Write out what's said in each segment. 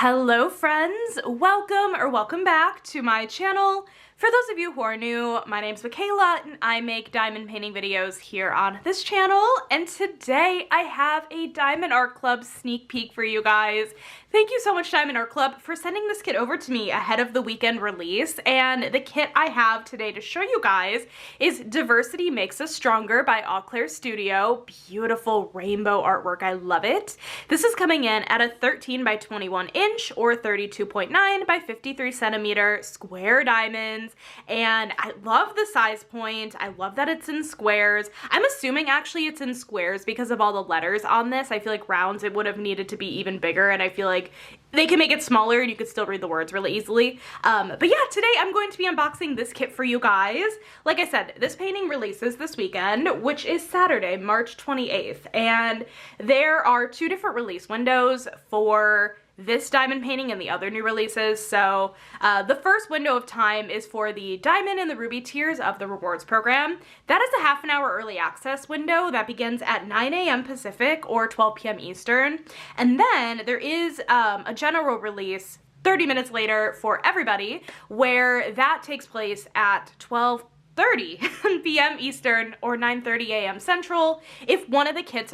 Hello friends, welcome back to my channel. For those of you who are new, my name's Michaela and I make diamond painting videos here on this channel, and today I have a Diamond Art Club sneak peek for you guys. Thank you so much, Diamond Art Club, for sending this kit over to me ahead of the weekend release, and the kit I have today to show you guys is Diversity Makes Us Stronger by Auclair Studio. Beautiful rainbow artwork, I love it. This is coming in at a 13 by 21 inch or 32.9 by 53 centimeter square diamonds, and I love the size point. I love that it's in squares. I'm assuming actually it's in squares because of all the letters on this. I feel like rounds it would have needed to be even bigger, and I feel like they can make it smaller and you could still read the words really easily. But yeah, today I'm going to be unboxing this kit for you guys. Like I said, this painting releases this weekend, which is Saturday, March 28th, and there are two different release windows for this diamond painting and the other new releases. So the first window of time is for the diamond and the ruby tiers of the rewards program. That is a half an hour early access window that begins at 9 a.m. Pacific or 12 p.m. Eastern. And then there is a general release 30 minutes later for everybody, where that takes place at 12:30 p.m. Eastern or 9:30 a.m. Central. If one of the kits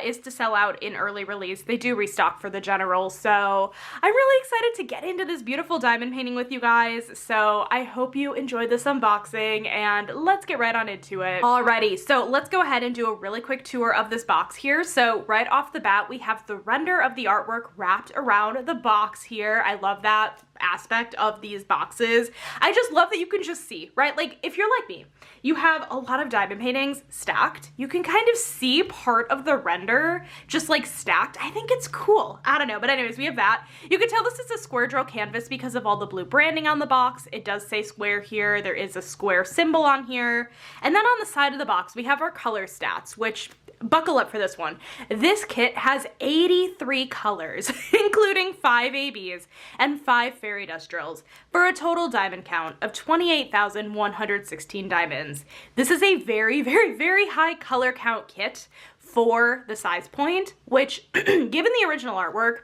is to sell out in early release, they do restock for the general. So I'm really excited to get into this beautiful diamond painting with you guys. So I hope you enjoyed this unboxing, and let's get right on into it. Alrighty, so let's go ahead and do a really quick tour of this box here. So right off the bat, we have the render of the artwork wrapped around the box here. I love that aspect of these boxes. I just love that you can just see, right? Like if you're like me, you have a lot of diamond paintings stacked, you can kind of see part of the render just like stacked. I think it's cool. I don't know, but anyways, we have that. You can tell this is a square drill canvas because of all the blue branding on the box. It does say square here. There is a square symbol on here. And then on the side of the box, we have our color stats, which buckle up for this one. This kit has 83 colors, including 5 ABs and 5 fairy dust drills, for a total diamond count of 28,116 diamonds. This is a very, very, very high color count kit for the size point, which, given the original artwork,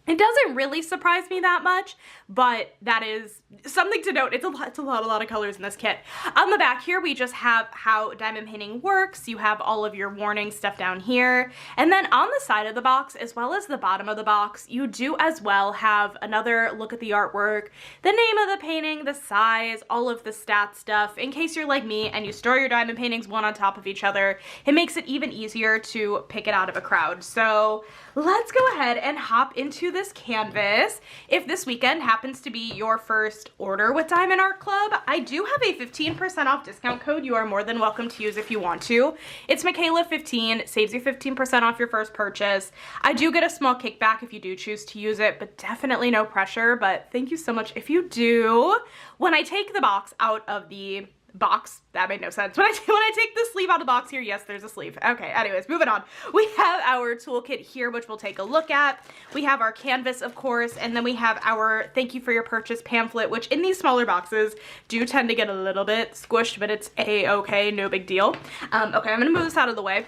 it doesn't really surprise me that much, but that is something to note. It's a lot of colors in this kit. On the back here, we just have how diamond painting works. You have all of your warning stuff down here. And then on the side of the box, as well as the bottom of the box, you do as well have another look at the artwork, the name of the painting, the size, all of the stat stuff. In case you're like me and you store your diamond paintings one on top of each other, it makes it even easier to pick it out of a crowd. So let's go ahead and hop into this canvas. If this weekend happens to be your first order with Diamond Art Club, I do have a 15% off discount code you are more than welcome to use if you want to. It's Michaela15, saves you 15% off your first purchase. I do get a small kickback if you do choose to use it, but definitely no pressure, but thank you so much if you do. When I take the box out of the box, that made no sense. When I take the sleeve out of the box here, yes, there's a sleeve. Okay, anyways, moving on. We have our toolkit here, which we'll take a look at. We have our canvas, of course, and then we have our thank you for your purchase pamphlet, which in these smaller boxes do tend to get a little bit squished, but it's a-okay, no big deal. Okay, I'm gonna move this out of the way.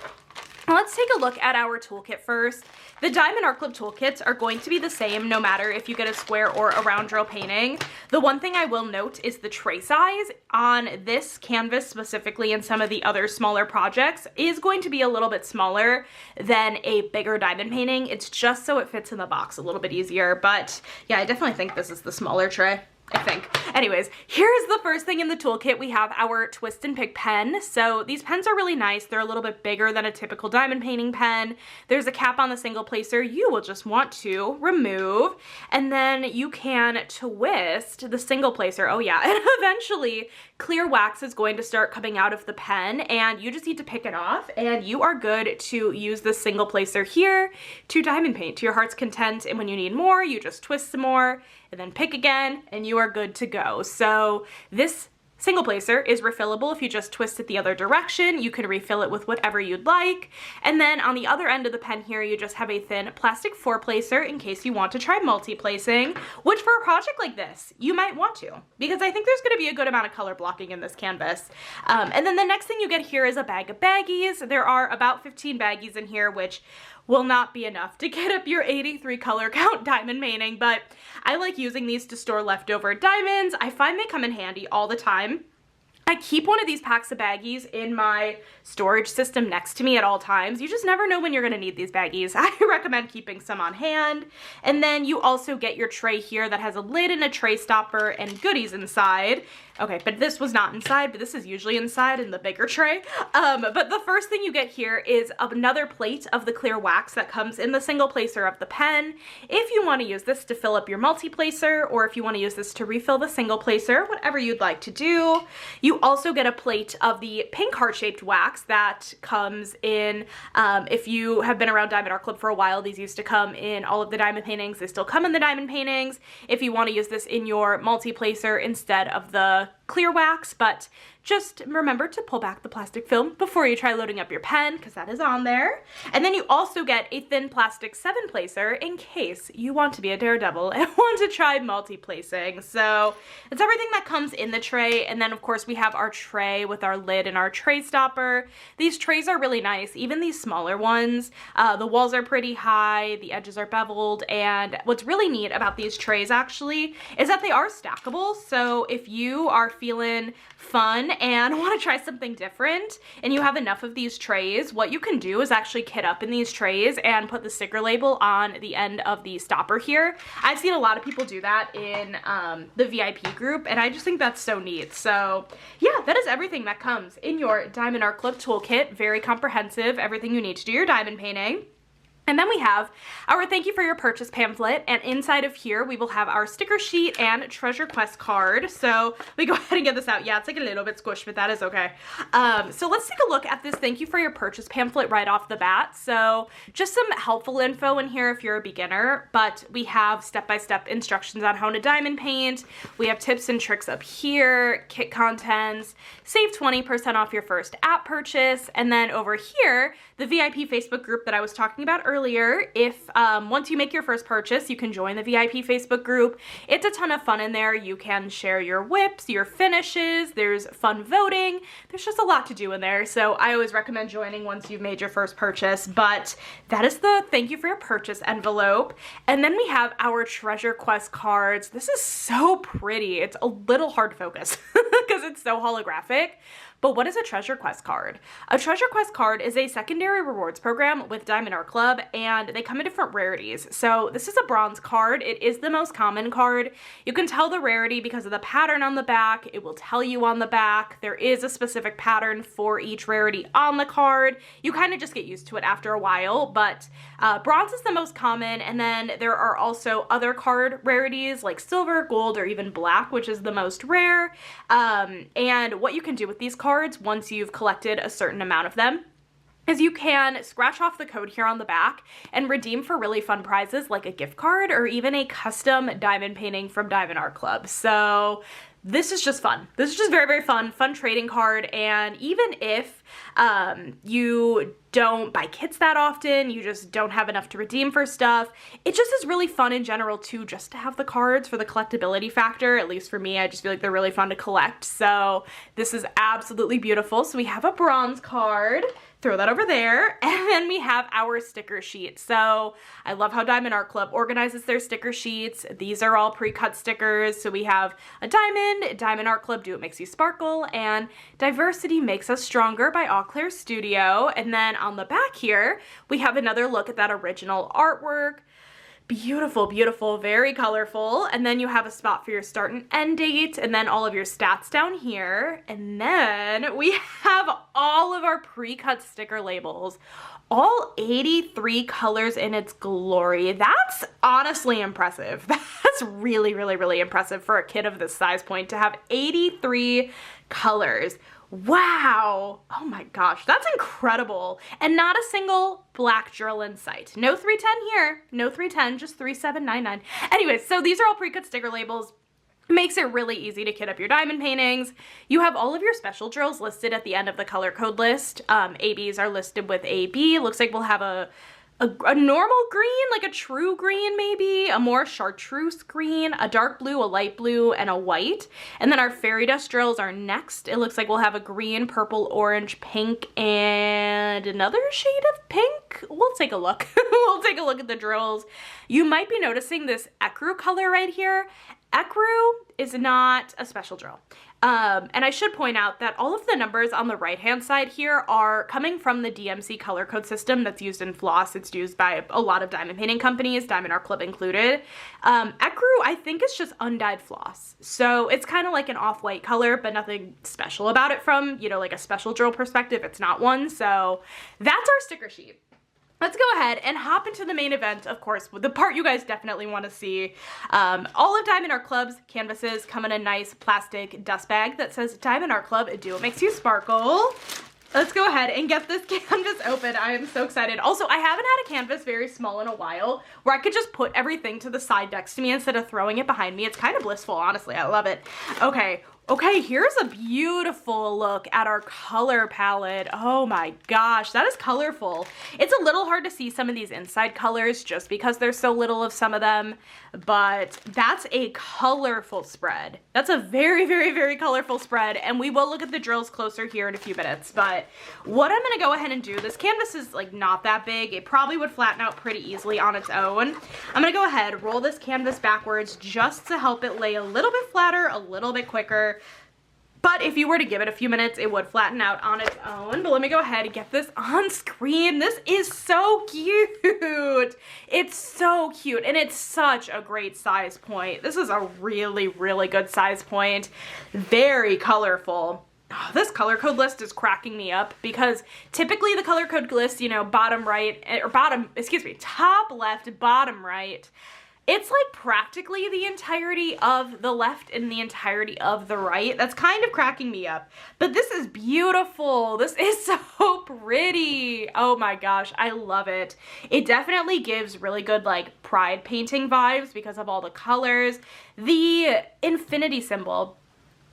Let's take a look at our toolkit first. The Diamond Art Club toolkits are going to be the same no matter if you get a square or a round drill painting. The one thing I will note is the tray size on this canvas specifically, and some of the other smaller projects, is going to be a little bit smaller than a bigger diamond painting. It's just so it fits in the box a little bit easier, but yeah, I definitely think this is the smaller tray, I think. Anyways, here's the first thing in the toolkit. We have our twist and pick pen. So these pens are really nice. They're a little bit bigger than a typical diamond painting pen. There's a cap on the single placer you will just want to remove, and then you can twist the single placer. Oh yeah, and eventually clear wax is going to start coming out of the pen, and you just need to pick it off, and you are good to use the single placer here to diamond paint to your heart's content. And when you need more, you just twist some more and then pick again, and you are good to go. So this single placer is refillable. If you just twist it the other direction, you can refill it with whatever you'd like. And then on the other end of the pen here, you just have a thin plastic 4-placer in case you want to try multi-placing, which for a project like this, you might want to, because I think there's going to be a good amount of color blocking in this canvas. And then the next thing you get here is a bag of baggies. There are about 15 baggies in here, which will not be enough to get up your 83 color count diamond painting, but I like using these to store leftover diamonds. I find they come in handy all the time. I keep one of these packs of baggies in my storage system next to me at all times. You just never know when you're going to need these baggies. I recommend keeping some on hand. And then you also get your tray here that has a lid and a tray stopper and goodies inside. Okay, but this was not inside, but this is usually inside in the bigger tray. But the first thing you get here is another plate of the clear wax that comes in the single placer of the pen. If you want to use this to fill up your multi-placer, or if you want to use this to refill the single placer, whatever you'd like to do. You also get a plate of the pink heart-shaped wax that comes in, if you have been around Diamond Art Club for a while, these used to come in all of the diamond paintings. They still come in the diamond paintings. If you want to use this in your multi-placer instead of the clear wax, but just remember to pull back the plastic film before you try loading up your pen, because that is on there. And then you also get a thin plastic 7-placer in case you want to be a daredevil and want to try multi-placing. So it's everything that comes in the tray. And then of course we have our tray with our lid and our tray stopper. These trays are really nice, even these smaller ones. The walls are pretty high, the edges are beveled, and what's really neat about these trays actually is that they are stackable. So if you are feeling fun and want to try something different and you have enough of these trays, what you can do is actually kit up in these trays and put the sticker label on the end of the stopper here. I've seen a lot of people do that in the VIP group, and I just think that's so neat. So yeah, that is everything that comes in your Diamond Art Club toolkit. Very comprehensive, everything you need to do your diamond painting. And then we have our thank you for your purchase pamphlet, and inside of here we will have our sticker sheet and treasure quest card. So we go ahead and get this out. Yeah, it's like a little bit squished, but that is okay. So let's take a look at this thank you for your purchase pamphlet right off the bat. So just some helpful info in here if you're a beginner, but we have step-by-step instructions on how to diamond paint. We have tips and tricks up here, kit contents, save 20% off your first app purchase, and then over here, the VIP Facebook group that I was talking about earlier. If once you make your first purchase, you can join the VIP Facebook group. It's a ton of fun in there. You can share your whips, your finishes, there's fun voting. There's just a lot to do in there. So I always recommend joining once you've made your first purchase, but that is the thank you for your purchase envelope. And then we have our treasure quest cards. This is so pretty. It's a little hard to focus because it's so holographic. But what is a treasure quest card? A treasure quest card is a secondary rewards program with Diamond Art Club, and they come in different rarities. So this is a bronze card. It is the most common card. You can tell the rarity because of the pattern on the back. It will tell you on the back. There is a specific pattern for each rarity on the card. You kind of just get used to it after a while, but bronze is the most common, and then there are also other card rarities like silver, gold, or even black, which is the most rare. And what you can do with these cards once you've collected a certain amount of them is you can scratch off the code here on the back and redeem for really fun prizes like a gift card or even a custom diamond painting from Diamond Art Club. So this is just fun. This is just very, very fun trading card. And even if you don't buy kits that often, you just don't have enough to redeem for stuff, it just is really fun in general too, just to have the cards for the collectability factor. At least for me, I just feel like they're really fun to collect. So this is absolutely beautiful. So we have a bronze card. Throw that over there, and then we have our sticker sheet. So I love how Diamond Art Club organizes their sticker sheets. These are all pre-cut stickers. So we have a diamond, Diamond Art Club, Do It Makes You Sparkle, and Diversity Makes Us Stronger by Auclair Studio. And then on the back here, we have another look at that original artwork. Beautiful, beautiful, very colorful. And then you have a spot for your start and end date, and then all of your stats down here. And then we have all of our pre-cut sticker labels, all 83 colors in its glory. That's honestly impressive. That's really, really, really impressive for a kid of this size point to have 83 colors. Wow. Oh my gosh, that's incredible. And not a single black drill in sight. No 310 here. No 310, just 3799. Anyways, so these are all pre-cut sticker labels. Makes it really easy to kit up your diamond paintings. You have all of your special drills listed at the end of the color code list. ABs are listed with AB. It looks like we'll have a normal green, like a true green maybe, a more chartreuse green, a dark blue, a light blue, and a white. And then our fairy dust drills are next. It looks like we'll have a green, purple, orange, pink, and another shade of pink. We'll take a look. We'll take a look at the drills. You might be noticing this ecru color right here. Ecru is not a special drill. And I should point out that all of the numbers on the right-hand side here are coming from the DMC color code system that's used in floss. It's used by a lot of diamond painting companies, Diamond Art Club included. Ecru, I think, is just undyed floss. So it's kind of like an off-white color, but nothing special about it from, you know, like a special drill perspective. It's not one. So that's our sticker sheet. Let's go ahead and hop into the main event, of course, the part you guys definitely want to see. All of Diamond Art Club's canvases come in a nice plastic dust bag that says Diamond Art Club, do what makes you sparkle. Let's go ahead and get this canvas open. I am so excited. Also, I haven't had a canvas very small in a while where I could just put everything to the side next to me instead of throwing it behind me. It's kind of blissful, honestly. I love it. Okay, here's a beautiful look at our color palette. Oh my gosh, that is colorful. It's a little hard to see some of these inside colors just because there's so little of some of them, but that's a colorful spread. That's a very, very, very colorful spread, and we will look at the drills closer here in a few minutes, but what I'm gonna go ahead and do, this canvas is like not that big. It probably would flatten out pretty easily on its own. I'm gonna go ahead, roll this canvas backwards just to help it lay a little bit flatter, a little bit quicker. But if you were to give it a few minutes, it would flatten out on its own. But let me go ahead and get this on screen. This is so cute. It's so cute, and it's such a great size point. This is a really, really good size top very colorful. Oh, this color code list is cracking me up because typically the color code list, you know, top left, bottom right, it's like practically the entirety of the left and the entirety of the right. That's kind of cracking me up. But this is beautiful. This is so pretty. Oh my gosh, I love it. It definitely gives really good like pride painting vibes because of all the colors. The infinity symbol,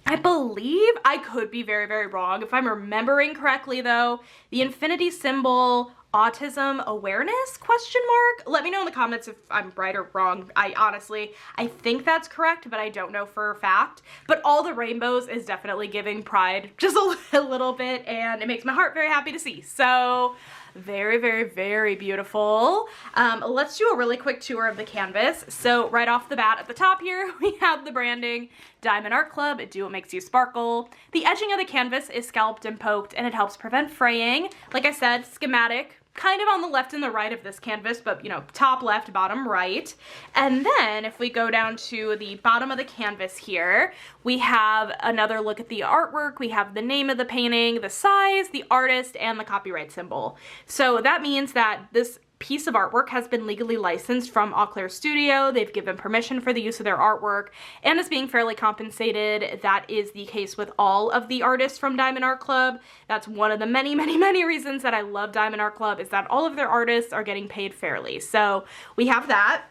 I believe, I could be very, very wrong. If I'm remembering correctly though, the infinity symbol, autism awareness, question mark? Let me know in the comments if I'm right or wrong. I think that's correct, but I don't know for a fact. But all the rainbows is definitely giving pride just a little bit, and it makes my heart very happy to see. So very, very, very beautiful. Let's do a really quick tour of the canvas. So right off the bat at the top here, we have the branding, Diamond Art Club, do what makes you sparkle. The edging of the canvas is scalped and poked, and it helps prevent fraying. Like I said, schematic, kind of on the left and the right of this canvas, but you know, top left, bottom right. And then if we go down to the bottom of the canvas here, we have another look at the artwork. We have the name of the painting, the size, the artist, and the copyright symbol. So that means that this piece of artwork has been legally licensed from Auclair Studio. They've given permission for the use of their artwork and is being fairly compensated. That is the case with all of the artists from Diamond Art Club. That's one of the many, many, many reasons that I love Diamond Art Club, is that all of their artists are getting paid fairly. So we have that.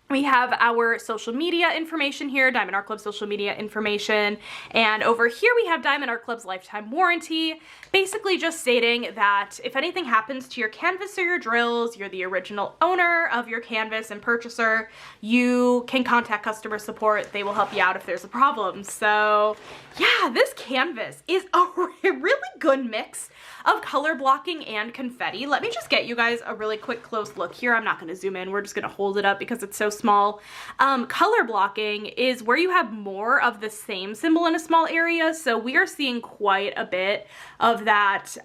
We have our social media information here, Diamond Art Club social media information, and over here we have Diamond Art Club's lifetime warranty, basically just stating that if anything happens to your canvas or your drills, you're the original owner of your canvas and purchaser, you can contact customer support. They will help you out if there's a problem. So yeah, this canvas is a really good mix of color blocking and confetti. Let me just get you guys a really quick close look here. I'm not going to zoom in. We're just going to hold it up because it's so small. Color blocking is where you have more of the same symbol in a small area. So we are seeing quite a bit of that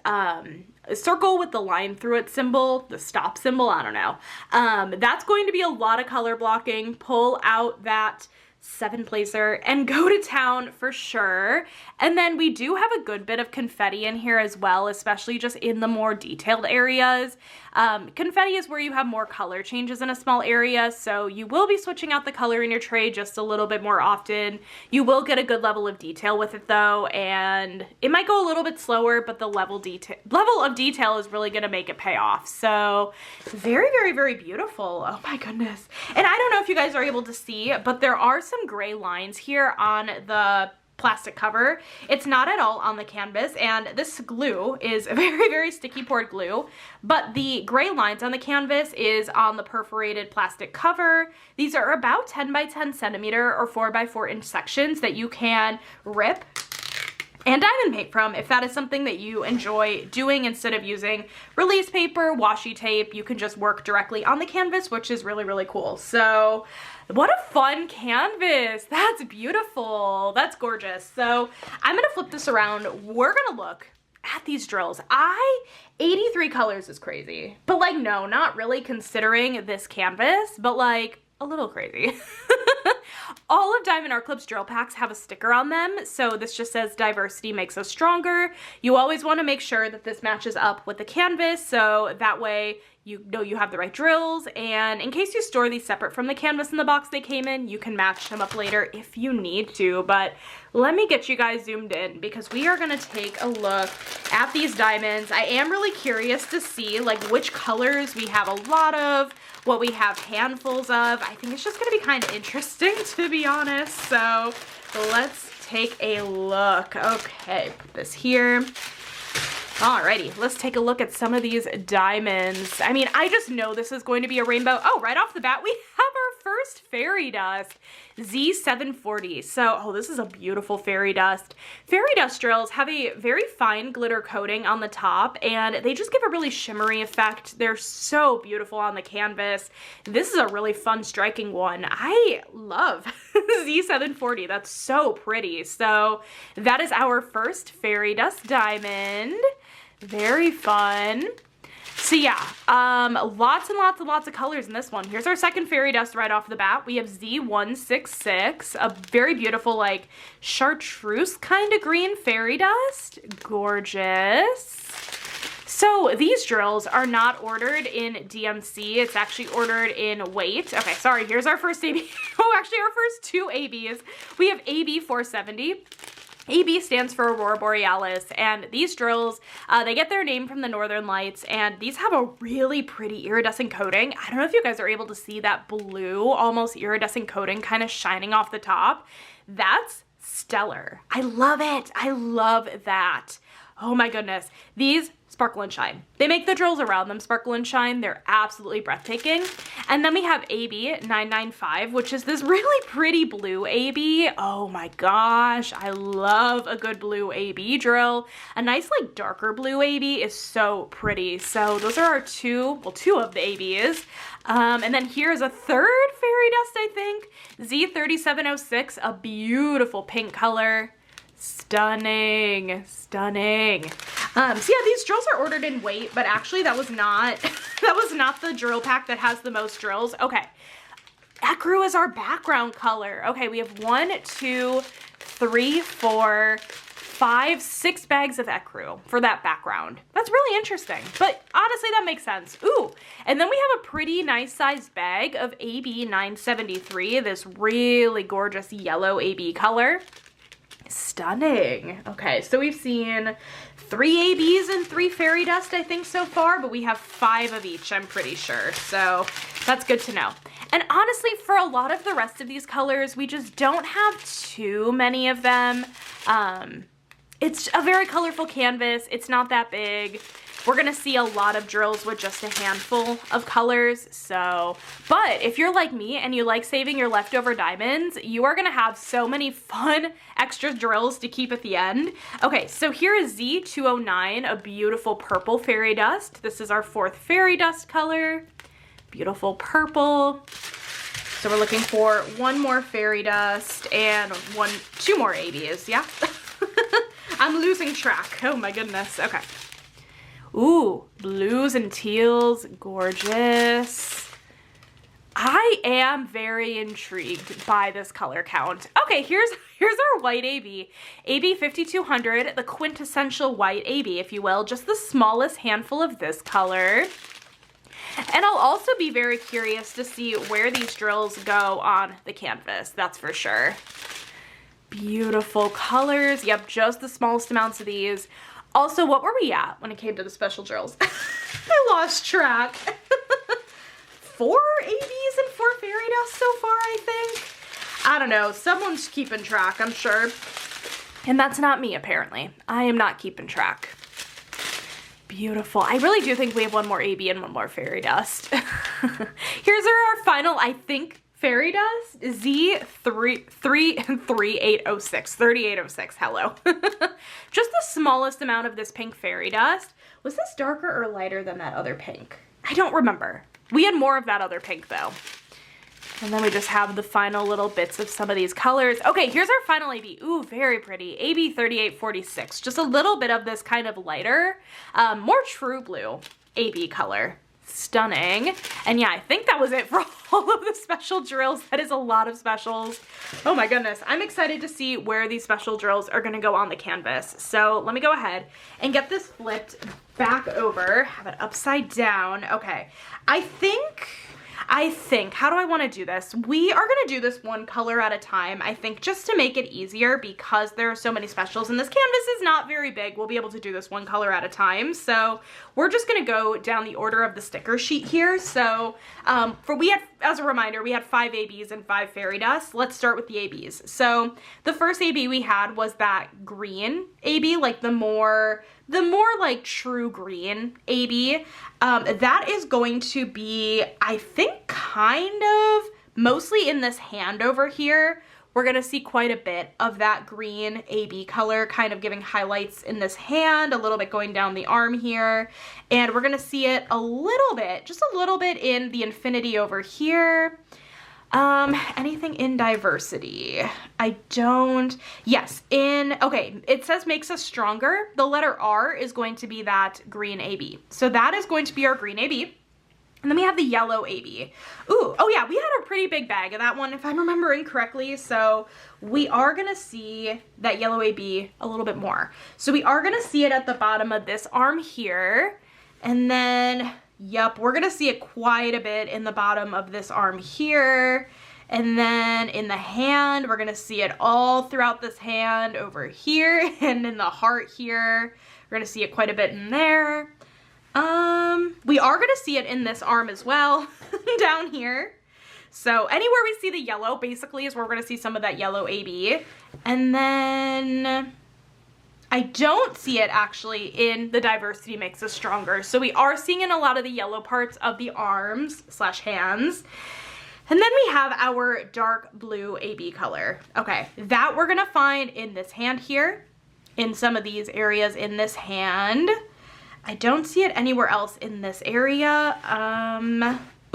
circle with the line through it symbol, the stop symbol, I don't know. That's going to be a lot of color blocking. Pull out that 7-placer and go to town for sure. And then we do have a good bit of confetti in here as well, especially just in the more detailed areas. Confetti is where you have more color changes in a small area, so you will be switching out the color in your tray just a little bit more often. You will get a good level of detail with it though, and it might go a little bit slower, but the level of detail is really gonna make it pay off. So very, very, very beautiful. Oh my goodness. And I don't know if you guys are able to see, but there are some gray lines here on the plastic cover. It's not at all on the canvas, and this glue is a very, very sticky poured glue, but the gray lines on the canvas is on the perforated plastic cover. These are about 10 by 10 centimeter or 4 by 4 inch sections that you can rip and diamond paint from if that is something that you enjoy doing. Instead of using release paper, washi tape, you can just work directly on the canvas, which is really, really cool. So what a fun canvas. That's beautiful. That's gorgeous. So I'm gonna flip this around. We're gonna look at these drills. 83 colors is crazy, but like, no, not really considering this canvas, but like a little crazy. All of Diamond Art Club's drill packs have a sticker on them, so this just says diversity makes us stronger. You always want to make sure that this matches up with the canvas, so that way you know you have the right drills, and in case you store these separate from the canvas in the box they came in, you can match them up later if you need to. But let me get you guys zoomed in because we are going to take a look at these diamonds. I am really curious to see like which colors we have a lot of, what we have handfuls of. I think it's just going to be kind of interesting, to be honest. So let's take a look. Okay, put this here. Alrighty, let's take a look at some of these diamonds. I mean, I just know this is going to be a rainbow. Oh, right off the bat, we have our first fairy dust, Z740. So, oh, this is a beautiful fairy dust. Fairy dust drills have a very fine glitter coating on the top, and they just give a really shimmery effect. They're so beautiful on the canvas. This is a really fun, striking one. I love Z740. That's so pretty. So, that is our first fairy dust diamond. Very fun. So yeah, lots and lots and lots of colors in this one. Here's our second fairy dust right off the bat. We have Z166, a very beautiful like chartreuse kind of green fairy dust. Gorgeous. So these drills are not ordered in DMC. It's actually ordered in weight. Okay, sorry, here's our first AB. Oh, actually our first two ABs. We have AB 470. AB stands for Aurora Borealis, and these drills, they get their name from the Northern Lights, and these have a really pretty iridescent coating. I don't know if you guys are able to see that blue, almost iridescent coating kind of shining off the top. That's stellar. I love it. I love that. Oh my goodness. These sparkle and shine. They make the drills around them sparkle and shine. They're absolutely breathtaking. And then we have AB 995, which is this really pretty blue AB. Oh my gosh, I love a good blue AB drill. A nice like darker blue AB is so pretty. So those are our two of the ABs. And then here's a third fairy dust, I think. Z3706, a beautiful pink color. Stunning, stunning. So yeah, these drills are ordered in weight, but actually that was not the drill pack that has the most drills. Okay, ecru is our background color. Okay, we have 1, 2, 3, 4, 5, 6 bags of ecru for that background. That's really interesting, but honestly that makes sense. Ooh, and then we have a pretty nice sized bag of AB 973, this really gorgeous yellow AB color. Stunning. Okay, so we've seen 3 ABs and 3 fairy dust, I think, so far, but we have 5 of each, I'm pretty sure. So that's good to know. And honestly, for a lot of the rest of these colors, we just don't have too many of them. It's a very colorful canvas. It's not that big. We're gonna see a lot of drills with just a handful of colors, so, but if you're like me and you like saving your leftover diamonds, you are gonna have so many fun extra drills to keep at the end. Okay, so here is Z209, a beautiful purple fairy dust. This is our 4th fairy dust color. Beautiful purple. So we're looking for 1 more fairy dust and 2 more ABs, yeah? I'm losing track, oh my goodness, okay. Ooh, blues and teals, gorgeous. I am very intrigued by this color count. Okay, here's our white AB. AB 5200, the quintessential white AB, if you will, just the smallest handful of this color. And I'll also be very curious to see where these drills go on the canvas, that's for sure. Beautiful colors. Yep, just the smallest amounts of these. Also, what were we at when it came to the special drills? I lost track. 4 ABs and 4 fairy dust so far, I think. I don't know. Someone's keeping track, I'm sure. And that's not me, apparently. I am not keeping track. Beautiful. I really do think we have 1 more AB and 1 more fairy dust. Here's our final, I think, fairy dust. Z3806. Hello. Just the smallest amount of this pink fairy dust. Was this darker or lighter than that other pink? I don't remember. We had more of that other pink though. And then we just have the final little bits of some of these colors. Okay, here's our final AB. Ooh, very pretty. AB 3846. Just a little bit of this kind of lighter, more true blue AB color. Stunning. And yeah, I think that was it for all of the special drills. That is a lot of specials. Oh my goodness. I'm excited to see where these special drills are going to go on the canvas. So let me go ahead and get this flipped back over. Have it upside down. Okay. I think, how do I want to do this? We are going to do this 1 color at a time, I think, just to make it easier because there are so many specials and this canvas is not very big. We'll be able to do this 1 color at a time. So we're just going to go down the order of the sticker sheet here. So as a reminder, we had 5 ABs and 5 fairy dust. Let's start with the ABs. So the first AB we had was that green AB, like the more like true green AB. That is going to be, I think, kind of mostly in this hand over here. We're going to see quite a bit of that green AB color kind of giving highlights in this hand, a little bit going down the arm here. And we're going to see it a little bit, just a little bit in the infinity over here. Anything in diversity? Yes, okay, it says makes us stronger. The letter R is going to be that green AB. So that is going to be our green AB. And then we have the yellow AB. Ooh, oh yeah, we had a pretty big bag of that one if I'm remembering correctly. So we are gonna see that yellow AB a little bit more. So we are gonna see it at the bottom of this arm here. And then, yep, we're gonna see it quite a bit in the bottom of this arm here. And then in the hand, we're gonna see it all throughout this hand over here and in the heart here. We're gonna see it quite a bit in there. We are gonna see it in this arm as well, down here. So anywhere we see the yellow basically is where we're gonna see some of that yellow AB. And then I don't see it actually in the diversity makes us stronger. So we are seeing in a lot of the yellow parts of the arms / hands. And then we have our dark blue AB color. Okay, that we're gonna find in this hand here, in some of these areas in this hand. I don't see it anywhere else in this area.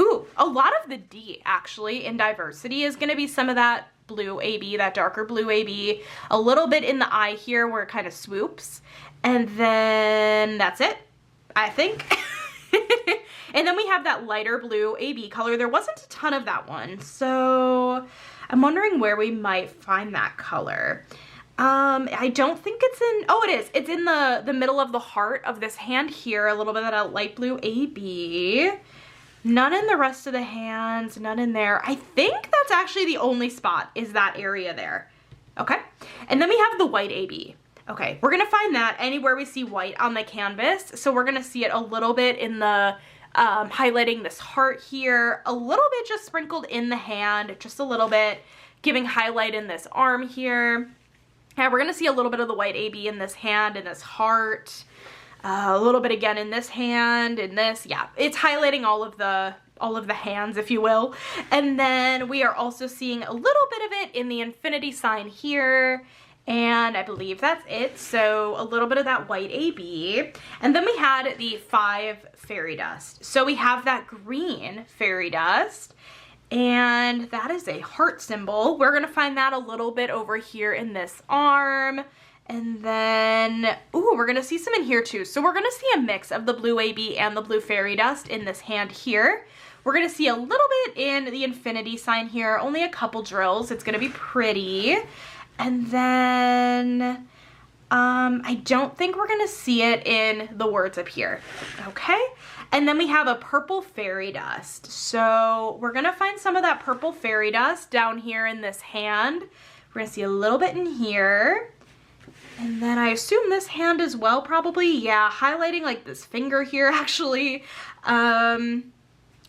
Ooh, a lot of the D actually in diversity is gonna be some of that blue AB, that darker blue AB, a little bit in the eye here where it kind of swoops. And then that's it, I think. And then we have that lighter blue AB color. There wasn't a ton of that one. So I'm wondering where we might find that color. I don't think it's in, oh it is. It's in the middle of the heart of this hand here, a little bit of that light blue AB. None in the rest of the hands, none in there. I think that's actually the only spot is that area there. Okay, and then we have the white AB. Okay, we're gonna find that anywhere we see white on the canvas. So we're gonna see it a little bit in the, highlighting this heart here, a little bit just sprinkled in the hand, just a little bit, giving highlight in this arm here. And we're gonna see a little bit of the white AB in this hand, in this heart, a little bit again in this hand, in this, yeah. It's highlighting all of the hands, if you will. And then we are also seeing a little bit of it in the infinity sign here. And I believe that's it. So a little bit of that white AB. And then we had the 5 fairy dust. So we have that green fairy dust. And that is a heart symbol. We're gonna find that a little bit over here in this arm. And then, ooh, we're gonna see some in here too. So we're gonna see a mix of the blue AB and the blue fairy dust in this hand here. We're gonna see a little bit in the infinity sign here, only a couple drills. It's gonna be pretty. And then I don't think we're gonna see it in the words up here, okay? And then we have a purple fairy dust. So we're gonna find some of that purple fairy dust down here in this hand. We're gonna see a little bit in here. And then I assume this hand as well, probably. Yeah, highlighting like this finger here, actually.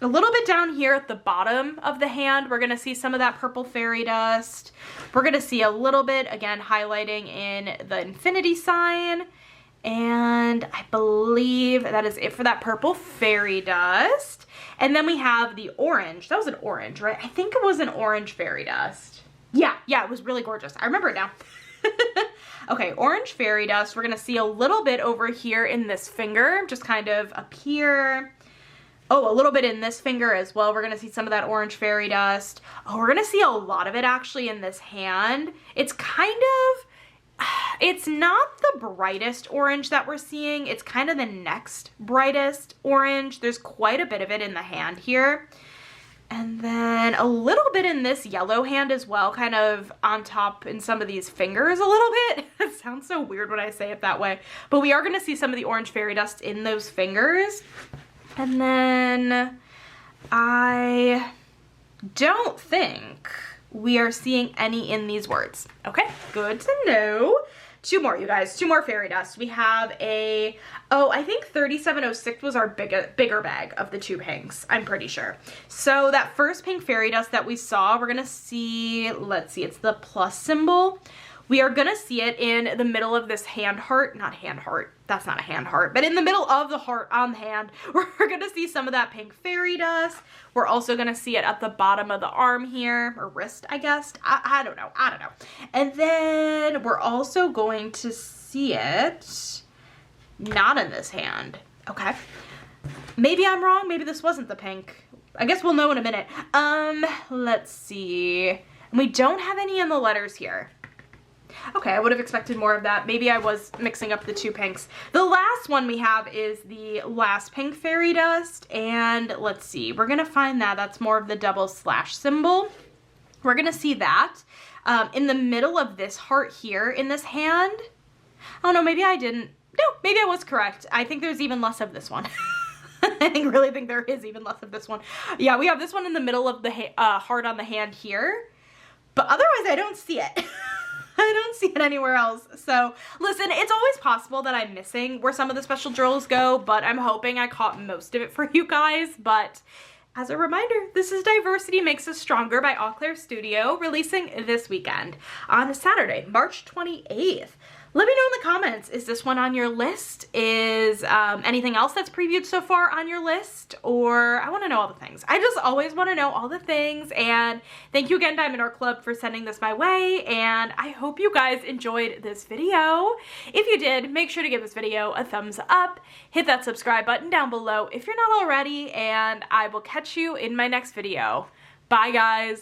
A little bit down here at the bottom of the hand, we're gonna see some of that purple fairy dust. We're gonna see a little bit, again, highlighting in the infinity sign. And I believe that is it for that purple fairy dust. And then we have the orange. That was an orange, right? I think it was an orange fairy dust. Yeah, it was really gorgeous. I remember it now. Okay, orange fairy dust. We're gonna see a little bit over here in this finger, just kind of up here. Oh, a little bit in this finger as well. We're gonna see some of that orange fairy dust. Oh, we're gonna see a lot of it actually in this hand. It's kind of, it's not the brightest orange that we're seeing. It's kind of the next brightest orange. There's quite a bit of it in the hand here. And then a little bit in this yellow hand as well, kind of on top in some of these fingers a little bit. It sounds so weird when I say it that way. But we are gonna see some of the orange fairy dust in those fingers. And then I don't think we are seeing any in these words. Okay, good to know. Two more, you guys, two more fairy dust. We have a, I think 3706 was our bigger bag of the two pinks, I'm pretty sure. So that first pink fairy dust that we saw, we're gonna see, let's see, it's the plus symbol. We are gonna see it in the middle of this hand heart, not hand heart, that's not a hand heart, but in the middle of the heart on the hand, we're gonna see some of that pink fairy dust. We're also gonna see it at the bottom of the arm here, or wrist, I guess. I don't know. And then we're also going to see it not in this hand, okay? Maybe I'm wrong, maybe this wasn't the pink. I guess we'll know in a minute. Let's see. And we don't have any in the letters here. Okay, I would have expected more of that. Maybe I was mixing up the two pinks. The last one we have is the last pink fairy dust, and let's see, we're gonna find that. That's more of the double slash symbol. We're gonna see that in the middle of this heart here in this hand. Oh no, maybe I didn't. No, maybe I was correct. I think there's even less of this one. I really think there is even less of this one. Yeah, we have this one in the middle of the heart on the hand here, but otherwise I don't see it. I don't see it anywhere else. So listen, it's always possible that I'm missing where some of the special drills go, but I'm hoping I caught most of it for you guys. But as a reminder, this is Diversity Makes Us Stronger by Auclair Studio, releasing this weekend on Saturday, March 28th. Let me know in the comments, is this one on your list? Is anything else that's previewed so far on your list? Or I want to know all the things. I just always want to know all the things. And thank you again, Diamond Art Club, for sending this my way. And I hope you guys enjoyed this video. If you did, make sure to give this video a thumbs up. Hit that subscribe button down below if you're not already. And I will catch you in my next video. Bye, guys.